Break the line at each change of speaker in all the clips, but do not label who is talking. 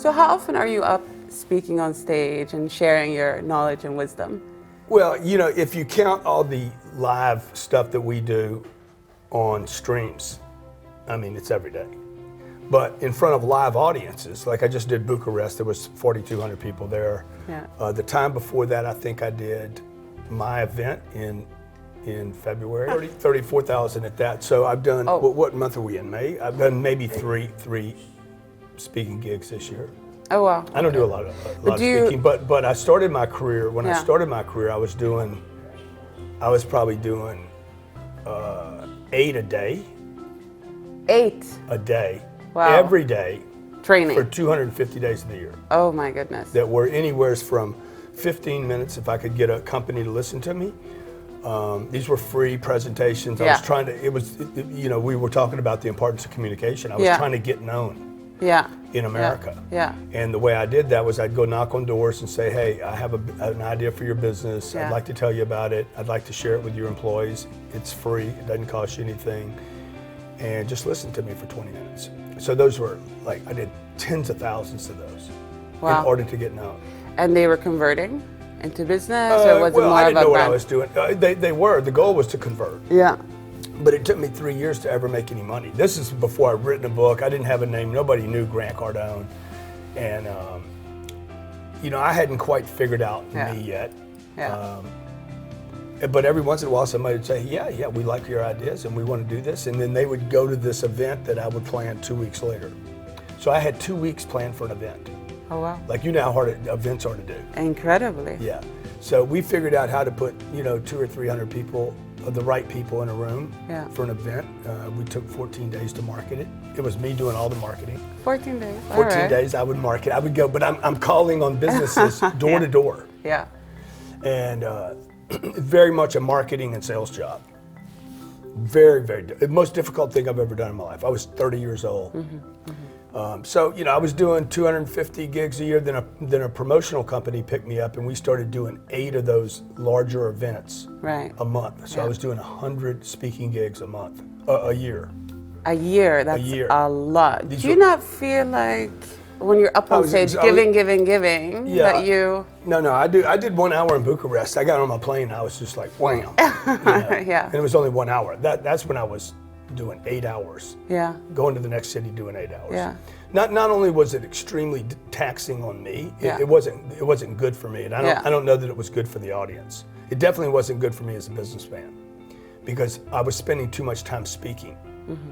So how often are you up speaking on stage and sharing your knowledge and wisdom?
Well, you know, if you count all the live stuff that we do on streams, I mean, it's every day. But in front of live audiences, like I just did Bucharest, there was 4,200 people there.
Yeah.
The time before that, I think I did my event in February, 34,000 at that. So I've done, what month are we in, May? I've done maybe three speaking gigs this year.
Oh, wow.
I don't do a lot of speaking, but I started my career, when I started my career, I was probably doing 8 a day.
8?
A day.
Wow.
Every day.
Training.
For 250 days of the year.
Oh my goodness.
That were anywhere from 15 minutes if I could get a company to listen to me. These were free presentations. I was trying to, you know, we were talking about the importance of communication. I was trying to get known. In America. And the way I did that was I'd go knock on doors and say, hey, I have an idea for your business. I'd like to tell you about it. I'd like to share it with your employees. It's free. It doesn't cost you anything. And just listen to me for 20 minutes. So those were like, I did tens of thousands of those in order to get known.
And they were converting into business, or was it more
I didn't know what
brand?
I was doing. They were. The goal was to convert.
Yeah.
But it took me 3 years to ever make any money. This is before I'd written a book. I didn't have a name. Nobody knew Grant Cardone. And, you know, I hadn't quite figured out me yet. But every once in a while, somebody would say, yeah, we like your ideas and we want to do this. And then they would go to this event that I would plan 2 weeks later. So I had 2 weeks planned for an event.
Oh, wow.
Like, you know how hard events are to do.
Incredibly.
Yeah. So we figured out how to put, you know, 200 or 300 people, the right people in a room for an event. We took 14 days to market it. It was me doing all the marketing.
14 days.
14 days I would market. I would go, but I'm calling on businesses door to door.
Yeah.
And very much a marketing and sales job. Very, the most difficult thing I've ever done in my life. I was 30 years old. So, you know, I was doing 250 gigs a year, then a promotional company picked me up and we started doing 8 of those larger events a month. So I was doing 100 speaking gigs a month, a year.
A year, that's a lot. Do you not feel like when you're up on stage giving, that you...
No, I did 1 hour in Bucharest. I got on my plane and I was just like, wham. You know? And it was only 1 hour. That's when I was doing 8 hours. Going to the next city doing 8 hours. Not only was it extremely taxing on me, it wasn't good for me. And I don't know that it was good for the audience. It definitely wasn't good for me as a businessman because I was spending too much time speaking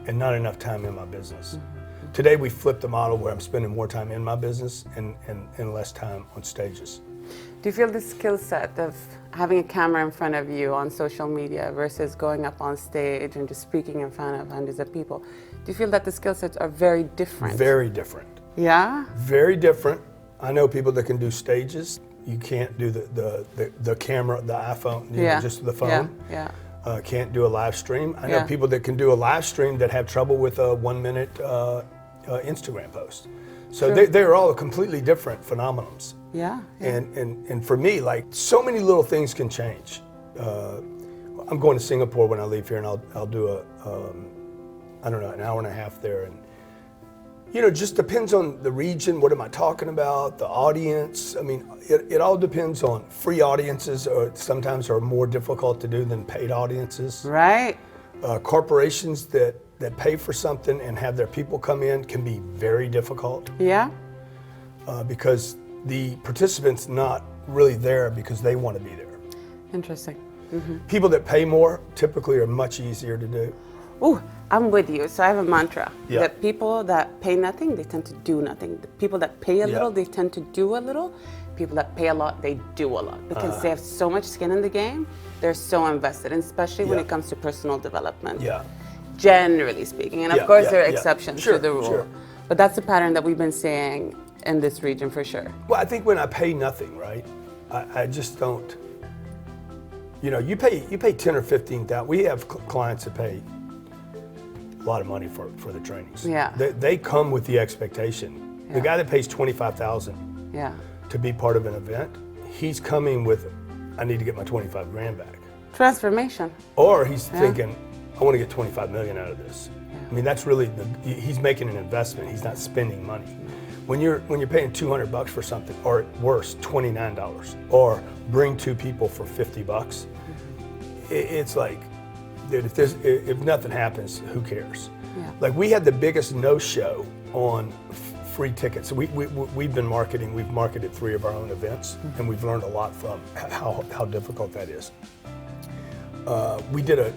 and not enough time in my business. Today we flipped the model where I'm spending more time in my business and less time on stages.
Do you feel the skill set of having a camera in front of you on social media versus going up on stage and just speaking in front of hundreds of people, do you feel that the skill sets are very different?
Very different.
Yeah?
Very different. I know people that can do stages. You can't do the camera, the iPhone, you know, just the phone. Can't do a live stream. I know people that can do a live stream that have trouble with a 1 minute Instagram post. So they're all completely different phenomenons. And for me, like, so many little things can change. I'm going to Singapore when I leave here, and I'll do I don't know, an hour and a half there, and you know, just depends on the region. What am I talking about? The audience. I mean, it all depends on free audiences, or sometimes are more difficult to do than paid audiences.
Right.
Corporations that pay for something and have their people come in can be very difficult.
Yeah.
Because the participants not really there because they want to be there.
Interesting.
People that pay more typically are much easier to do.
Ooh, I'm with you. So I have a mantra that people that pay nothing, they tend to do nothing. The people that pay a little, they tend to do a little. People that pay a lot, they do a lot because they have so much skin in the game. They're so invested, and especially when it comes to personal development. Generally speaking, and of course there are exceptions to the rule. But that's the pattern that we've been seeing in this region for sure.
Well, I think when I pay nothing, right? I just don't. You know, you pay 10 or 15,000. We have clients that pay a lot of money for the trainings. They come with the expectation. The guy that pays 25,000 to be part of an event, he's coming with, I need to get my 25 grand back.
Transformation.
Or he's thinking, I want to get 25 million out of this. I mean, that's really, he's making an investment. He's not spending money. When you're paying $200 for something, or worse, $29, or bring 2 people for $50, it's like, dude, if nothing happens, who cares?
Yeah.
Like, we had the biggest no-show on free tickets. We've been marketing. We've marketed 3 of our own events, and we've learned a lot from how difficult that is. We did a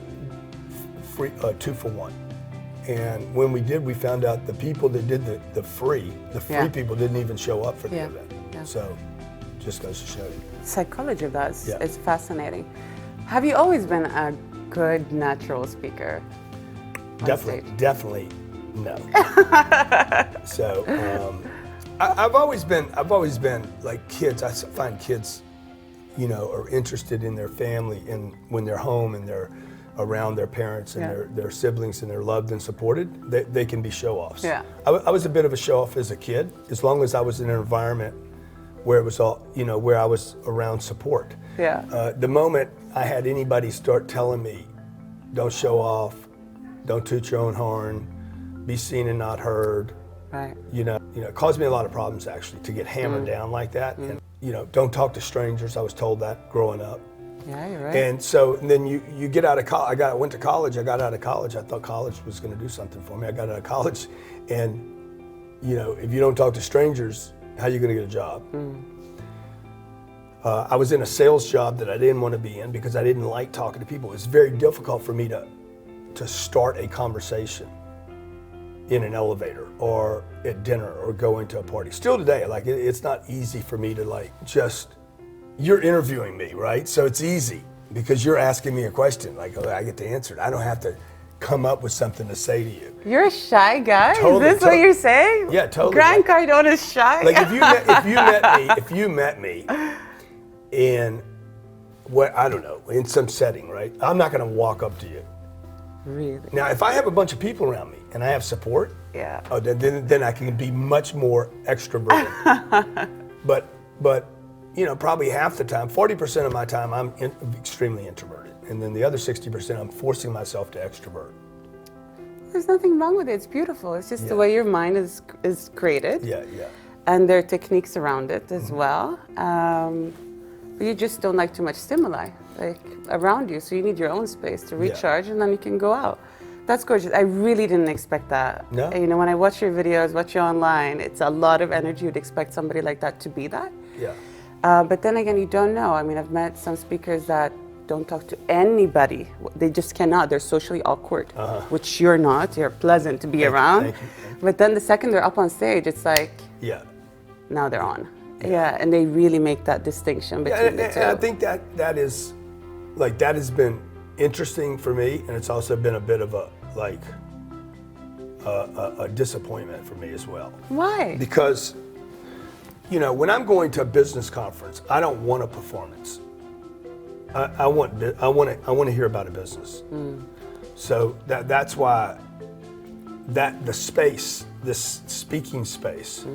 free 2-for-1, and when we did, we found out the people that did the free people didn't even show up for the event.
Yeah.
So, just goes to show you.
Psychology of that is fascinating. Have you always been a good natural speaker?
Definitely no. So I've always been like kids. I find kids, are interested in their family, and when they're home and they're around their parents and their siblings, and they're loved and supported, they can be show-offs.
Yeah.
I was a bit of a show-off as a kid, as long as I was in an environment where it was all, where I was around support.
Yeah.
The moment I had anybody start telling me, don't show off, don't toot your own horn, be seen and not heard.
Right.
It caused me a lot of problems, actually, to get hammered down like that. And don't talk to strangers. I was told that growing up.
Yeah, you're right.
And so then you get out of college. I went to college. I got out of college. I thought college was going to do something for me. I got out of college, and if you don't talk to strangers, how are you going to get a job? I was in a sales job that I didn't want to be in because I didn't like talking to people. It was very difficult for me to start a conversation in an elevator or at dinner or go into a party. Still today, like, it's not easy for me to you're interviewing me, right? So it's easy because you're asking me a question, like, I get to answer it. I don't have to come up with something to say to you.
You're a shy guy?
Totally,
Is this what you're saying?
Yeah, totally.
Grant Cardone is shy?
Like, if you met me in in some setting, right? I'm not going to walk up to you.
Really?
Now, if I have a bunch of people around me and I have support, then I can be much more extroverted. but probably half the time, 40% of my time, I'm extremely introverted, and then the other 60%, I'm forcing myself to extrovert.
There's nothing wrong with it. It's beautiful. It's just the way your mind is created.
Yeah.
And there are techniques around it as well. But you just don't like too much stimuli around you, so you need your own space to recharge, and then you can go out. That's gorgeous. I really didn't expect that.
No.
When I watch your videos, watch you online, it's a lot of energy. You'd expect somebody like that to be that.
Yeah.
But then again, you don't know. I mean, I've met some speakers that don't talk to anybody. They just cannot. They're socially awkward, which you're not. You're pleasant to be around.
Thank you.
But then the second they're up on stage, it's like, now they're on. Yeah, and they really make that distinction between the two.
And I think that is, that has been interesting for me, and it's also been a bit of a disappointment for me as well.
Why?
Because, when I'm going to a business conference, I don't want a performance. I want to hear about a business. So that's why the space, this speaking space,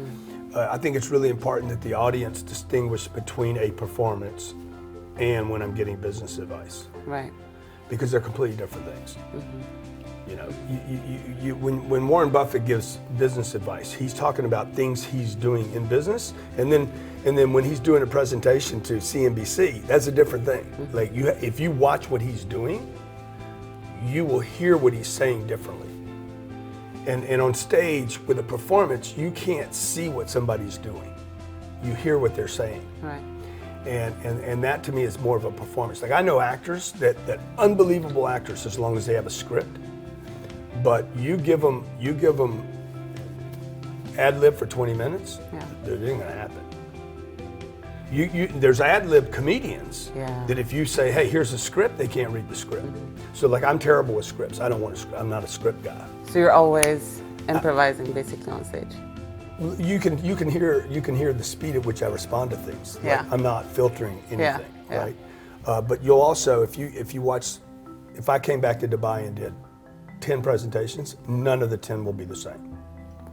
I think it's really important that the audience distinguish between a performance and when I'm getting business advice.
Right.
Because they're completely different things. When Warren Buffett gives business advice, he's talking about things he's doing in business, and then when he's doing a presentation to CNBC, that's a different thing. If you watch what he's doing, you will hear what he's saying differently. And on stage with a performance, you can't see what somebody's doing. You hear what they're saying.
Right.
And that to me is more of a performance. I know actors that unbelievable actors as long as they have a script, but you give them ad lib for 20 minutes, it ain't gonna happen. There's ad lib comedians that if you say, hey, here's a script, they can't read the script. So I'm terrible with scripts. I don't want a script. I'm not a script guy.
So you're always improvising basically on stage.
You can hear the speed at which I respond to things. I'm not filtering anything, right? But you'll also, if you watch, if I came back to Dubai and did 10 presentations, none of the 10 will be the same.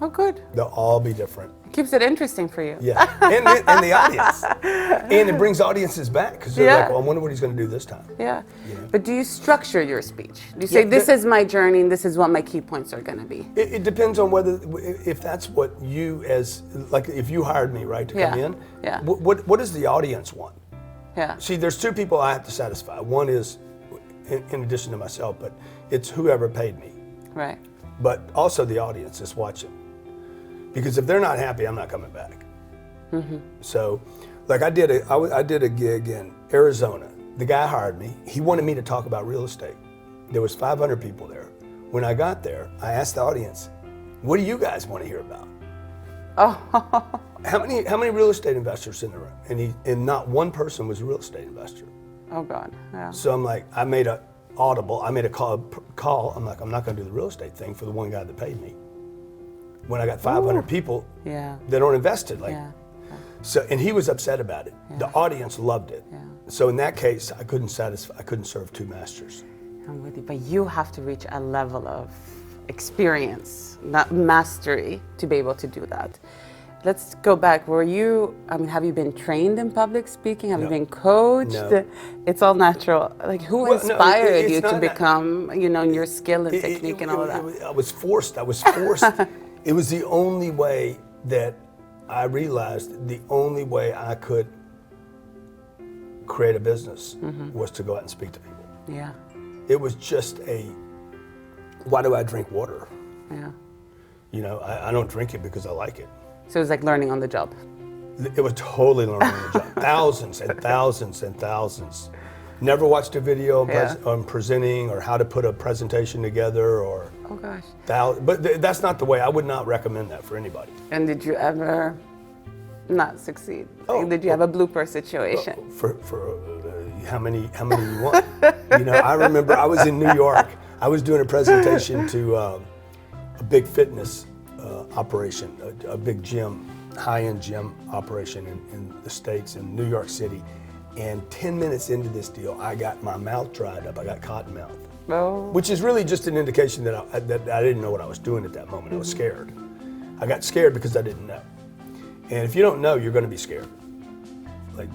Oh, good.
They'll all be different.
Keeps it interesting for you.
Yeah, and the audience. And it brings audiences back because they're like, well, I wonder what he's going to do this time.
Yeah.
You know?
But do you structure your speech? Do you say, this is my journey and this is what my key points are going to be?
It depends on if that's what you if you hired me, right, to come in, what does the audience want?
Yeah.
See, there's two people I have to satisfy. One is, in addition to myself, but it's whoever paid me.
Right.
But also the audience is watching. Because if they're not happy, I'm not coming back. Mm-hmm. So, like I did a gig in Arizona. The guy hired me. He wanted me to talk about real estate. There was 500 people there. When I got there, I asked the audience, "What do you guys want to hear about?"
Oh.
How many real estate investors in the room? And not one person was a real estate investor.
Oh God. Yeah.
So I'm like, I made a call. I'm like, I'm not going to do the real estate thing for the one guy that paid me. When I got 500 people that aren't invested, so, and he was upset about it. The audience loved it. So in that case, I couldn't serve two masters.
I'm with you, but you have to reach a level of experience, not mastery, to be able to do that. Let's go back. Have you been trained in public speaking? Have you been coached?
No.
It's all natural. Like, who inspired you to become, your skill and technique and all of that?
I was forced. It was the only way that I realized the only way I could create a business was to go out and speak to people.
Yeah.
It was just why do I drink water?
Yeah.
I don't drink it because I like it.
So it was like learning on the job.
It was totally learning on the job. Thousands and thousands and thousands. Never watched a video on presenting or how to put a presentation together or.
Oh gosh.
But that's not the way. I would not recommend that for anybody.
And did you ever not succeed? Did you have a blooper situation?
For how many you want? I remember I was in New York. I was doing a presentation to a big fitness operation, a big gym, high-end gym operation in the States, in New York City. And 10 minutes into this deal, I got my mouth dried up. I got cotton mouth.
Oh.
Which is really just an indication that I didn't know what I was doing at that moment. I was scared. I got scared because I didn't know. And if you don't know, you're going to be scared. Like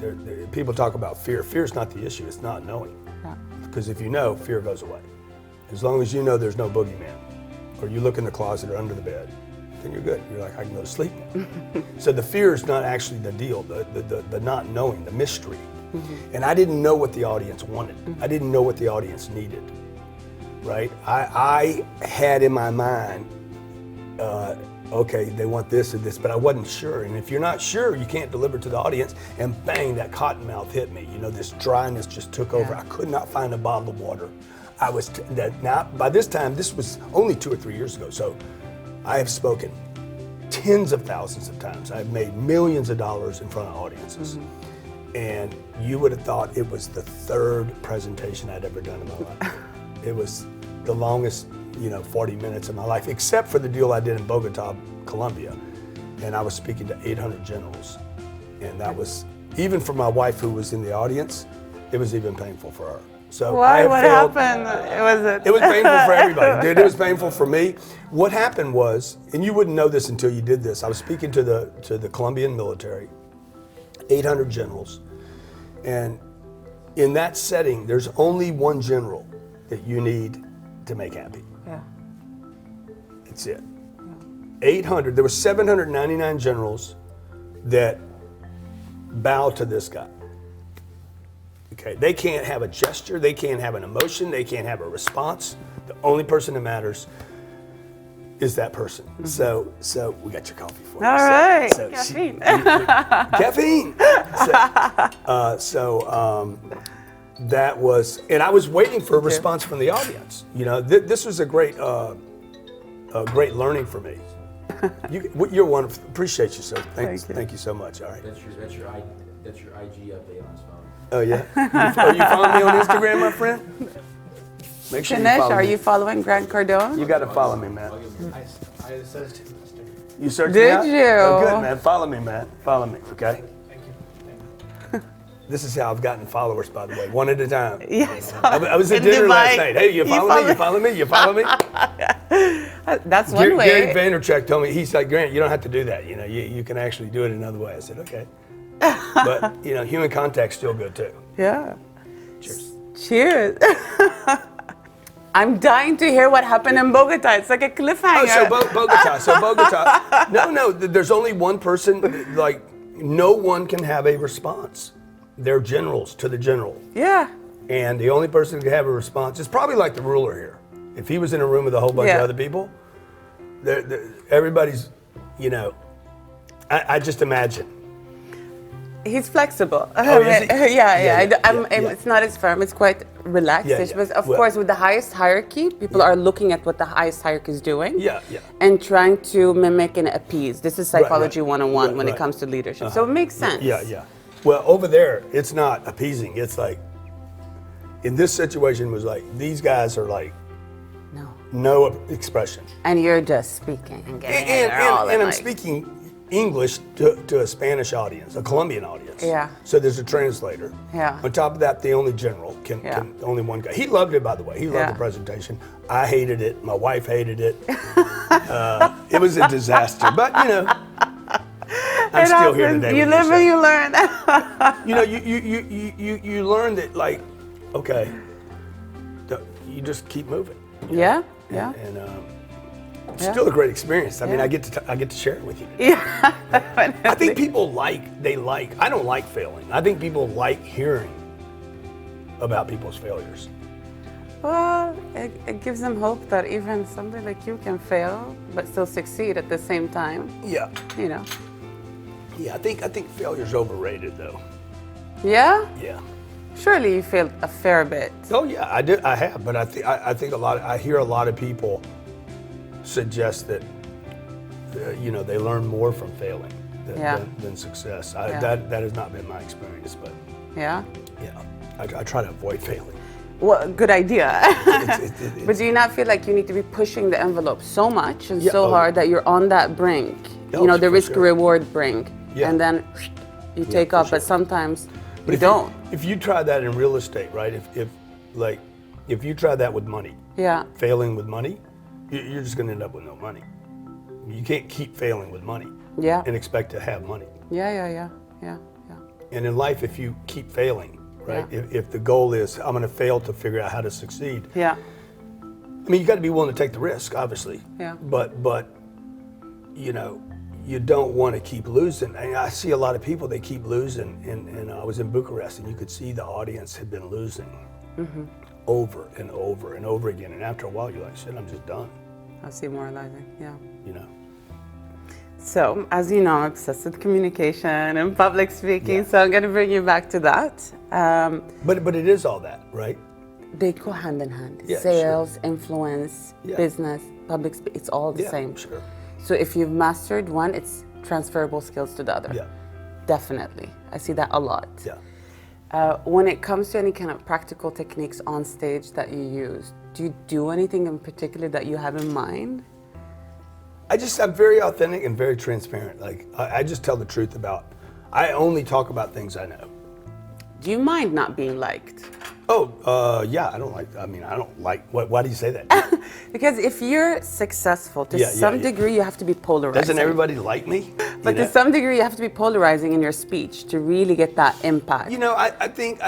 people talk about fear. Fear is not the issue. It's not knowing. Because if you know, fear goes away. As long as you know there's no boogeyman, or you look in the closet or under the bed, then you're good. You're like, I can go to sleep now. So the fear is not actually the deal. The not knowing, the mystery. And I didn't know what the audience wanted. I didn't know what the audience needed. Right? I had in my mind, okay, they want this or this, but I wasn't sure. And if you're not sure, you can't deliver to the audience. And bang, that cotton mouth hit me. This dryness just took over. I could not find a bottle of water. Now, by this time, this was only 2 or 3 years ago. So I have spoken tens of thousands of times. I've made millions of dollars in front of audiences. And you would have thought it was the third presentation I'd ever done in my life. It was the longest, 40 minutes of my life, except for the deal I did in Bogota, Colombia. And I was speaking to 800 generals. And that was, even for my wife who was in the audience, it was even painful for her. So
why? What happened?
It was painful for everybody, dude. It was painful for me. What happened was, and you wouldn't know this until you did this, I was speaking to the Colombian military, 800 generals. And in that setting, there's only one general that you need to make happy.
Yeah.
That's it. 800, there were 799 generals that bow to this guy. Okay, they can't have a gesture, they can't have an emotion, they can't have a response. The only person that matters is that person. So we got your coffee for you.
All right,
caffeine.
Caffeine.
That was, and I was waiting for a response from the audience. This was a great learning for me. You're wonderful. Appreciate you, sir. Thank you so much. All right.
That's your IG update on his phone.
Oh yeah. Are you following me on Instagram, my friend? Make sure
Ganesh,
you follow
are
me.
you following Grant Cardone?
You got to follow me, man.
I searched him yesterday.
You searched me out?
Did you?
Oh, good, man. Follow me, man. Follow me, okay?
Thank you.
This is how I've gotten followers, by the way, one at a time.
Yes.
I was at dinner last night. Hey, you follow me? You follow me? You follow me?
That's one way.
Gary Vaynerchuk told me, he's like, Grant, you don't have to do that. You know, you can actually do it another way. I said, okay. But, you know, human contact's still good too.
Yeah.
Cheers.
Cheers. I'm dying to hear what happened in Bogota. It's like a cliffhanger.
Oh, so Bogota. No, there's only one person, like, no one can have a response. They're generals to the general.
Yeah.
And the only person who can have a response is probably like the ruler here. If he was in a room with a whole bunch of other people, everybody's, you know, I just imagine.
He's flexible.
Oh, is he?
Yeah.
Yeah.
It's not as firm. It's quite relaxed.
Yeah.
But of course, with the highest hierarchy, people are looking at what the highest hierarchy is doing.
Yeah.
And trying to mimic and appease. This is psychology 101 when it comes to leadership. So it makes sense.
Yeah. Well, over there, it's not appeasing. It's like, in this situation, was like, these guys are like, no expression.
And you're just speaking and getting
And I'm
like,
speaking English to a Spanish audience, a Colombian audience.
Yeah.
So there's a translator.
Yeah.
On top of that, the only general can only one guy. He loved it, by the way. He loved the presentation. I hated it. My wife hated it. It was a disaster. But, you know, I'm still here today.
You live and you learn.
You know, you learn that, like, okay, you just keep moving.
Yeah.
And still a great experience. I mean, I get to share it with you.
Yeah.
I think people I don't like failing. I think people like hearing about people's failures.
Well, it gives them hope that even somebody like you can fail but still succeed at the same time.
Yeah.
You know.
Yeah, I think failure's overrated though.
Yeah?
Yeah.
Surely you failed a fair bit.
Oh yeah, I have, but I think I hear a lot of people suggest that you know, they learn more from failing than success. That has not been my experience, but
yeah,
I try to avoid failing.
Well, good idea. But do you not feel like you need to be pushing the envelope so much and so hard that you're on that brink? You know, the risk-reward brink, and then you take off. But sometimes you don't.
If you try that in real estate, right? If you try that with money, failing with money, you're just going to end up with no money. You can't keep failing with money and expect to have money.
Yeah.
And in life, if you keep failing, right? If the goal is, I'm going to fail to figure out how to succeed. Yeah. I mean, you got to be willing to take the risk, obviously. Yeah. But you know, you don't want to keep losing. I see a lot of people, they keep losing. And I was in Bucharest, and you could see the audience had been losing over and over and over again. And after a while, you're like, shit, I'm just done.
That's demoralizing, yeah.
You know.
So, as you know, I'm obsessed with communication and public speaking, so I'm going to bring you back to that.
But it is all that, right?
They go hand in hand.
Yeah,
sales, influence, business, public speaking, it's all the same.
Sure.
So if you've mastered one, it's transferable skills to the other.
Yeah.
Definitely. I see that a lot.
Yeah.
When it comes to any kind of practical techniques on stage that you use, do you do anything in particular that you have in mind?
I'm very authentic and very transparent. Like, I just tell the truth I only talk about things I know.
Do you mind not being liked?
Oh, yeah, I don't like, why do you say that?
Because if you're successful, to some degree, you have to be polarizing.
Doesn't everybody like me?
But to some degree, you have to be polarizing in your speech to really get that impact.
You know, I think,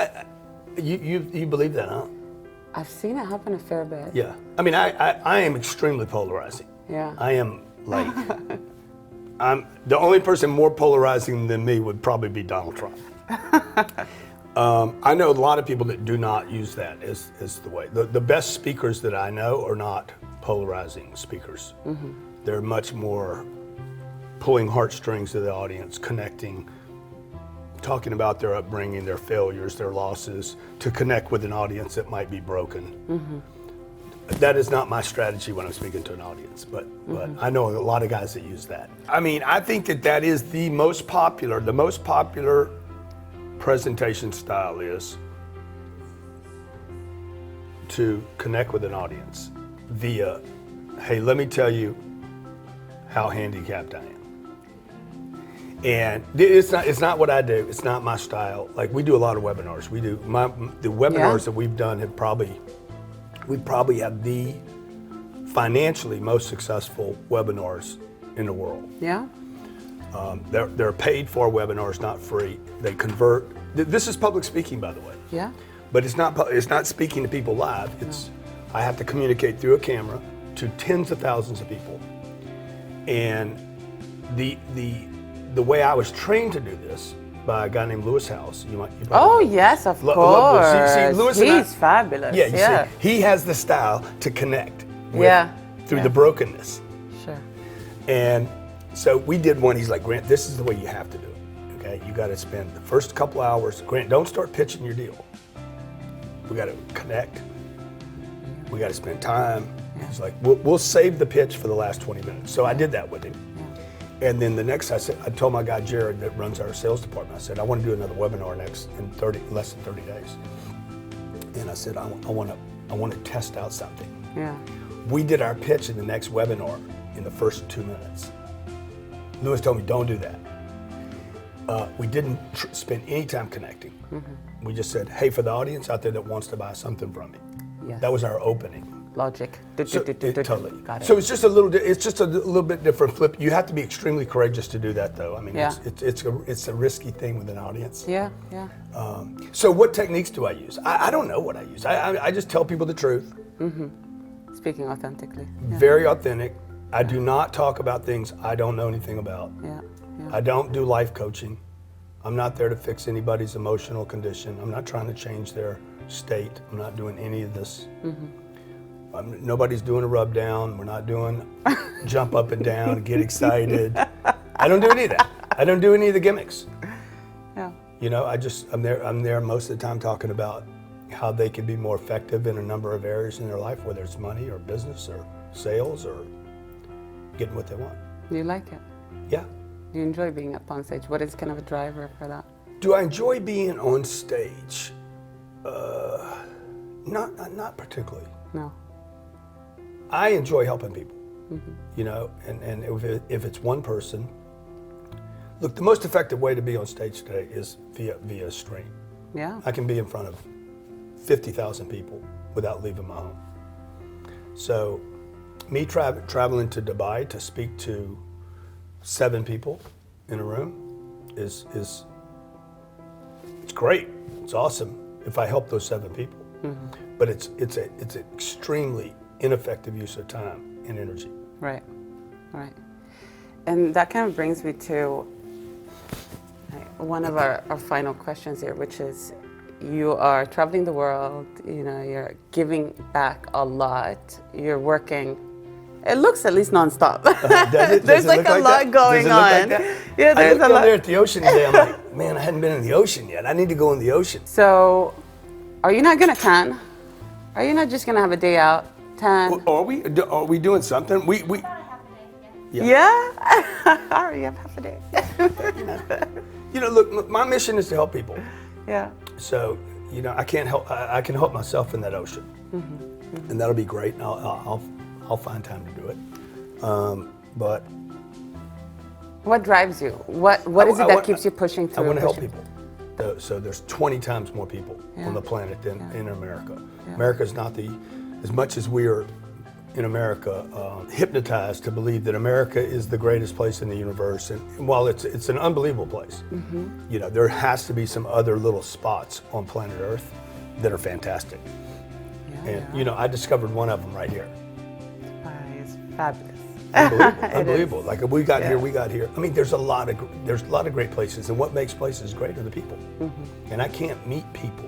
you believe that, huh?
I've seen it happen a fair bit.
Yeah. I mean, I am extremely polarizing.
Yeah.
I am, like, I'm the only person more polarizing than me would probably be Donald Trump. I know a lot of people that do not use that as the way. The best speakers that I know are not polarizing speakers. They're much more pulling heartstrings to the audience, connecting, talking about their upbringing, their failures, their losses, to connect with an audience that might be broken. That is not my strategy when I'm speaking to an audience, but I know a lot of guys that use that. I mean, I think that is the most popular presentation style is to connect with an audience via, hey, let me tell you how handicapped I am. And it's not what I do. It's not my style. Like, we do a lot of webinars. The webinars that we've done we probably have the financially most successful webinars in the world.
Yeah.
They're paid for webinars, not free. They convert. This is public speaking, by the way.
Yeah.
But it's not speaking to people live. I have to communicate through a camera to tens of thousands of people. And the way I was trained to do this by a guy named Lewis House. You probably know.
Yes, of course.
See, Lewis
He's fabulous.
Yeah, you see, he has the style to connect through the brokenness.
Sure.
And so we did one. He's like, Grant, this is the way you have to do it. Okay, you got to spend the first couple hours. Grant, don't start pitching your deal. We got to connect. We got to spend time. He's like, we'll save the pitch for the last 20 minutes. So I did that with him. And then the next, I told my guy Jared that runs our sales department, I said, I want to do another webinar in less than 30 days. And I said, I want to test out something.
Yeah.
We did our pitch in the next webinar in the first 2 minutes. Lewis told me, don't do that. We didn't spend any time connecting. Mm-hmm. We just said, hey, for the audience out there that wants to buy something from me. Yes. That was our opening.
Logic.
Totally.
Got it.
So it's just a little bit different flip. You have to be extremely courageous to do that, though. I mean, it's a risky thing with an audience.
Yeah.
So what techniques do I use? I don't know what I use. I just tell people the truth.
Mm-hmm. Speaking authentically. Yeah.
Very authentic. I do not talk about things I don't know anything about.
Yeah.
I don't do life coaching. I'm not there to fix anybody's emotional condition. I'm not trying to change their state. I'm not doing any of this. Mm-hmm. Nobody's doing a rub down. We're not doing jump up and down, get excited. I don't do any of that. I don't do any of the gimmicks.
Yeah.
You know, I'm there most of the time talking about how they can be more effective in a number of areas in their life, whether it's money or business or sales or getting what they want.
You like it?
Yeah.
Do you enjoy being up on stage? What is kind of a driver for that?
Do I enjoy being on stage? Not particularly.
No.
I enjoy helping people,
mm-hmm.
you know, and if it's one person, look, the most effective way to be on stage today is via stream.
Yeah.
I can be in front of 50,000 people without leaving my home. So me traveling to Dubai to speak to 7 people in a room is it's great. It's awesome if I help those 7 people. Mm-hmm. But it's an extremely ineffective use of time and energy.
Right. And that kind of brings me to one of our final questions here, which is, you are traveling the world, you know, you're giving back a lot, you're working, it looks at least nonstop. There's like a lot going on. Yeah,
there's a lot. I there at the ocean today, I'm like, man, I hadn't been in the ocean yet. I need to go in the ocean.
So, are you not gonna tan? Are you not just gonna have a day out? Tan?
Are we doing something? We
Yeah? I already have half a day.
You know, look, my mission is to help people.
Yeah.
So, you know, I can help myself in that ocean. Mm-hmm. Mm-hmm. And that'll be great. And I'll find time to do it. But
what drives you? What is it that keeps you pushing through?
I want to help people. So there's 20 times more people on the planet than in America. Yeah. America's not as much as we are in America hypnotized to believe that America is the greatest place in the universe. And while it's an unbelievable place, mm-hmm. you know, there has to be some other little spots on planet Earth that are fantastic. Yeah, and, you know, I discovered one of them right here.
It's fabulous.
Unbelievable. Like we got here. I mean, there's a lot of great places, and what makes places great are the people. Mm-hmm. And I can't meet people.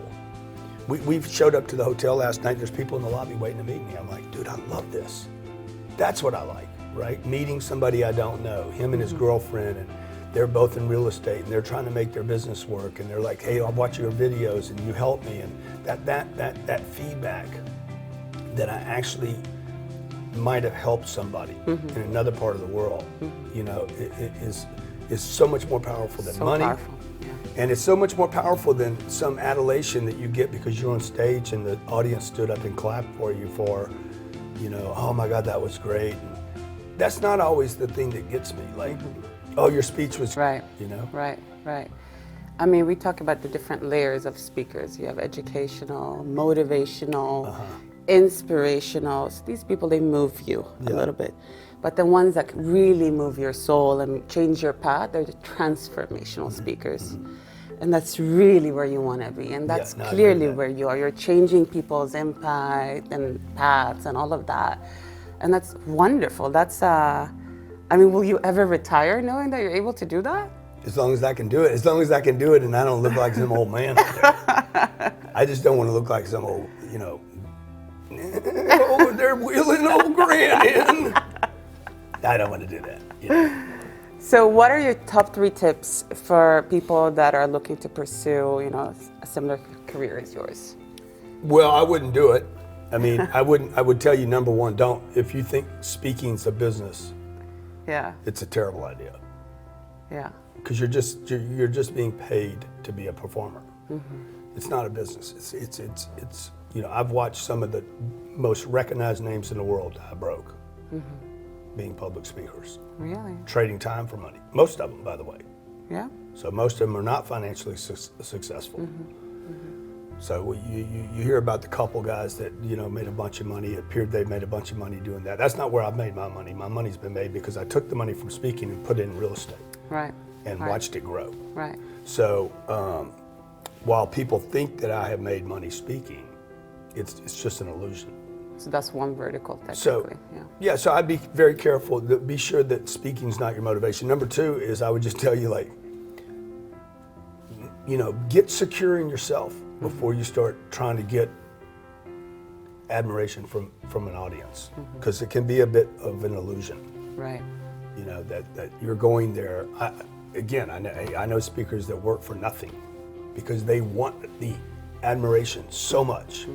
We've showed up to the hotel last night. There's people in the lobby waiting to meet me. I'm like, dude, I love this. That's what I like, right? Meeting somebody I don't know, him and his girlfriend, and they're both in real estate, and they're trying to make their business work, and they're like, hey, I'll watch your videos, and you help me, and that feedback that I actually might have helped somebody in another part of the world, you know, it is so much more powerful than money.
Powerful. Yeah.
And it's so much more powerful than some adulation that you get because you're on stage and the audience stood up and clapped for you for, you know, oh my God, that was great. And that's not always the thing that gets me. Like, oh, your speech was,
right.
you know?
Right, right. I mean, we talk about the different layers of speakers. You have educational, motivational, inspirational. So these people, they move you a little bit. But the ones that really move your soul and change your path, they're the transformational speakers. And that's really where you want to be. And that's clearly where you are. You're changing people's impact and paths and all of that. And that's wonderful. That's, I mean, will you ever retire knowing that you're able to do that?
As long as I can do it. As long as I can do it and I don't look like some old man out there. I just don't want to look like some old, you know, oh, they're wheeling old Grant in. I don't want to do that. You know?
So what are your top 3 tips for people that are looking to pursue, you know, a similar career as yours?
Well, I wouldn't do it. I mean, I would tell you, number one, don't. If you think speaking's a business, it's a terrible idea.
Yeah.
Because you're just being paid to be a performer. It's not a business. It's you know, I've watched some of the most recognized names in the world die broke. Being public speakers.
Really?
Trading time for money. Most of them, by the way.
Yeah.
So most of them are not financially successful. So you hear about the couple guys that, you know, made a bunch of money. It appeared they made a bunch of money doing that. That's not where I've made my money. My money's been made because I took the money from speaking and put it in real estate.
Right.
And watched it grow.
Right.
So while people think that I have made money speaking, it's just an illusion.
So that's one vertical, technically.
So, so I'd be very careful. Be sure that speaking's not your motivation. Number 2 is I would just tell you, like, you know, get secure in yourself before you start trying to get admiration from an audience, because it can be a bit of an illusion.
Right.
You know, that you're going there. I know speakers that work for nothing because they want the admiration so much.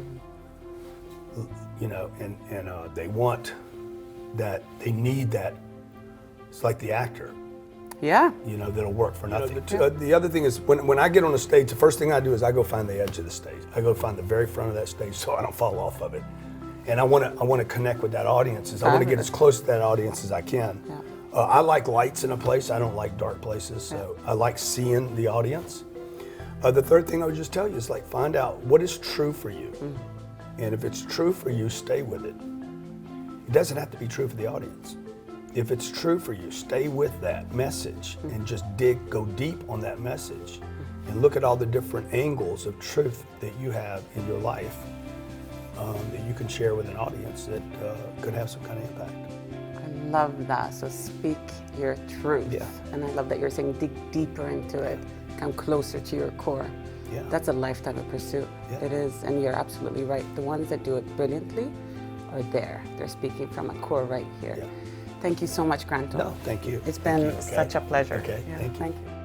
You know, and they want that, they need that. It's like the actor.
Yeah.
You know, that'll work for nothing. You know, the other thing is when I get on a stage, the first thing I do is I go find the edge of the stage. I go find the very front of that stage so I don't fall off of it. And I want to connect with that audience. I want to get as close to that audience as I can. Yeah. I like lights in a place. I don't like dark places. So I like seeing the audience. The third thing I would just tell you is, like, find out what is true for you. And if it's true for you, stay with it. It doesn't have to be true for the audience. If it's true for you, stay with that message and just go deep on that message and look at all the different angles of truth that you have in your life that you can share with an audience that could have some kind of impact.
I love that. So speak your truth. Yeah. And I love that you're saying dig deeper into it, come closer to your core. Yeah. That's a lifetime of pursuit. Yeah. It is, and you're absolutely right. The ones that do it brilliantly are there. They're speaking from a core right here. Yeah. Thank you so much, Cardone.
No, thank you.
It's been such a pleasure.
Okay,
yeah,
thank you.
Thank you.